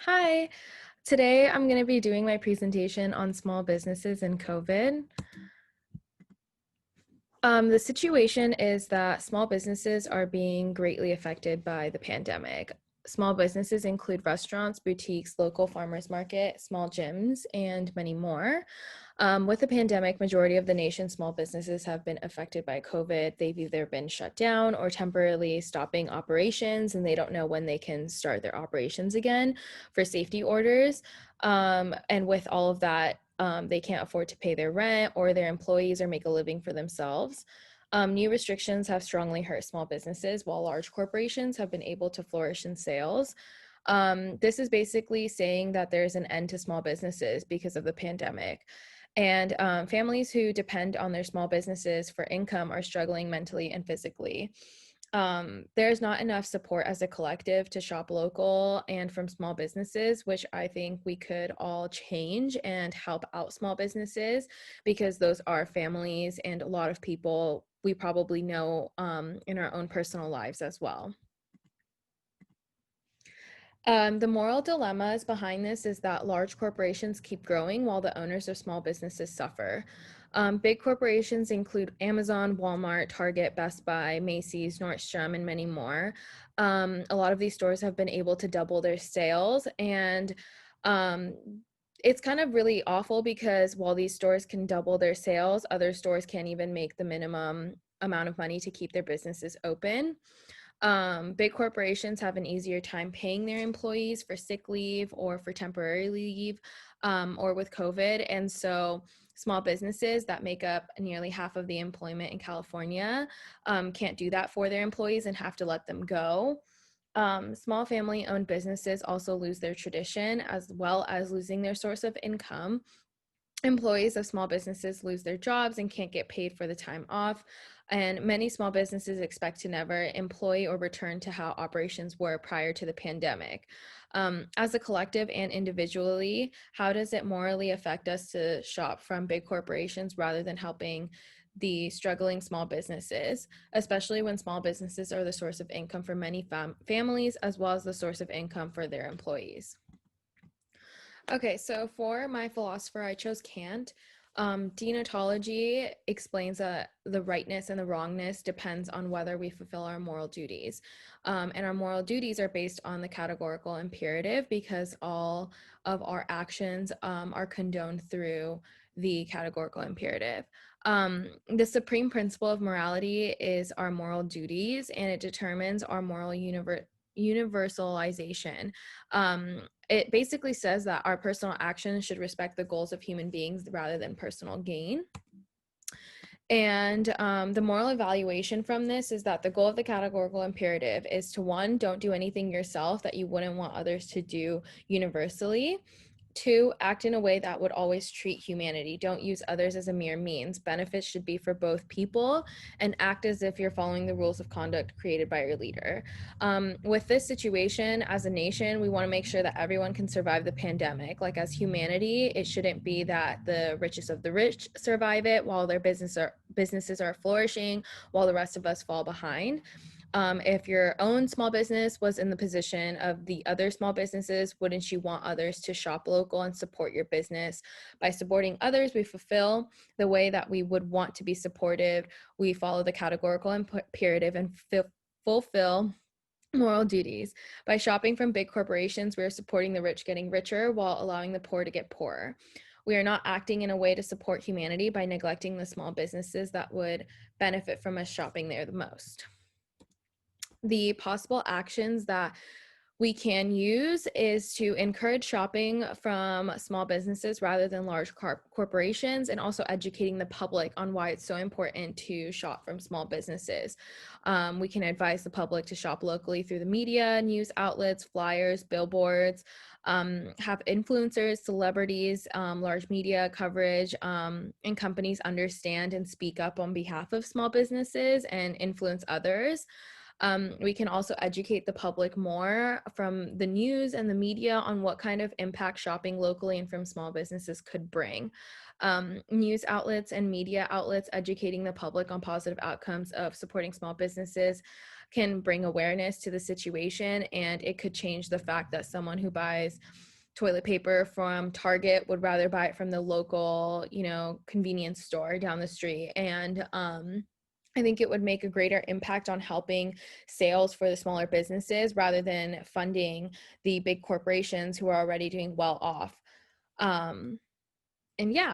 Hi, today I'm going to be doing my presentation on small businesses and COVID. The situation is that small businesses are being greatly affected by the pandemic. Small businesses include restaurants, boutiques, local farmers market, small gyms, and many more. With the pandemic, majority of the nation's small businesses have been affected by COVID. They've either been shut down or temporarily stopping operations, and they don't know when they can start their operations again for safety orders. And with all of that, they can't afford to pay their rent or their employees or make a living for themselves. New restrictions have strongly hurt small businesses, while large corporations have been able to flourish in sales. This is basically saying that there's an end to small businesses because of the pandemic. And families who depend on their small businesses for income are struggling mentally and physically. There's not enough support as a collective to shop local and from small businesses, which I think we could all change and help out small businesses because those are families and a lot of people we probably know in our own personal lives as well. The moral dilemmas behind this is that large corporations keep growing while the owners of small businesses suffer. Big corporations include Amazon, Walmart, Target, Best Buy, Macy's, Nordstrom, and many more. A lot of these stores have been able to double their sales, and um, it's kind of really awful because while these stores can double their sales, other stores can't even make the minimum amount of money to keep their businesses open. Big corporations have an easier time paying their employees for sick leave or for temporary leave or with COVID. And so small businesses that make up nearly half of the employment in California can't do that for their employees and have to let them go. Small family owned businesses also lose their tradition as well as losing their source of income. Employees of small businesses lose their jobs and can't get paid for the time off. And many small businesses expect to never employ or return to how operations were prior to the pandemic. As a collective and individually, how does it morally affect us to shop from big corporations rather than helping the struggling small businesses, especially when small businesses are the source of income for many families as well as the source of income for their employees? Okay, so for my philosopher, I chose Kant. Deontology explains that the rightness and the wrongness depends on whether we fulfill our moral duties. And our moral duties are based on the categorical imperative because all of our actions are condoned through the categorical imperative. The supreme principle of morality is our moral duties, and it determines our moral universalization. It basically says that our personal actions should respect the goals of human beings rather than personal gain. And the moral evaluation from this is that the goal of the categorical imperative is to one, don't do anything yourself that you wouldn't want others to do universally. Two, act in a way that would always treat humanity. Don't use others as a mere means. Benefits should be for both people and act as if you're following the rules of conduct created by your leader. With this situation, as a nation, we want to make sure that everyone can survive the pandemic. Like as humanity, it shouldn't be that the richest of the rich survive it while their businesses are flourishing, while the rest of us fall behind. If your own small business was in the position of the other small businesses, wouldn't you want others to shop local and support your business? By supporting others, we fulfill the way that we would want to be supported. We follow the categorical imperative and fulfill moral duties. By shopping from big corporations, we are supporting the rich getting richer while allowing the poor to get poorer. We are not acting in a way to support humanity by neglecting the small businesses that would benefit from us shopping there the most. The possible actions that we can use is to encourage shopping from small businesses rather than large corporations, and also educating the public on why it's so important to shop from small businesses. We can advise the public to shop locally through the media, news outlets, flyers, billboards, have influencers, celebrities, large media coverage, and companies understand and speak up on behalf of small businesses and influence others. We can also educate the public more from the news and the media on what kind of impact shopping locally and from small businesses could bring. News outlets and media outlets educating the public on positive outcomes of supporting small businesses can bring awareness to the situation, and it could change the fact that someone who buys toilet paper from Target would rather buy it from the local, convenience store down the street. And I think it would make a greater impact on helping sales for the smaller businesses rather than funding the big corporations who are already doing well off. And yeah,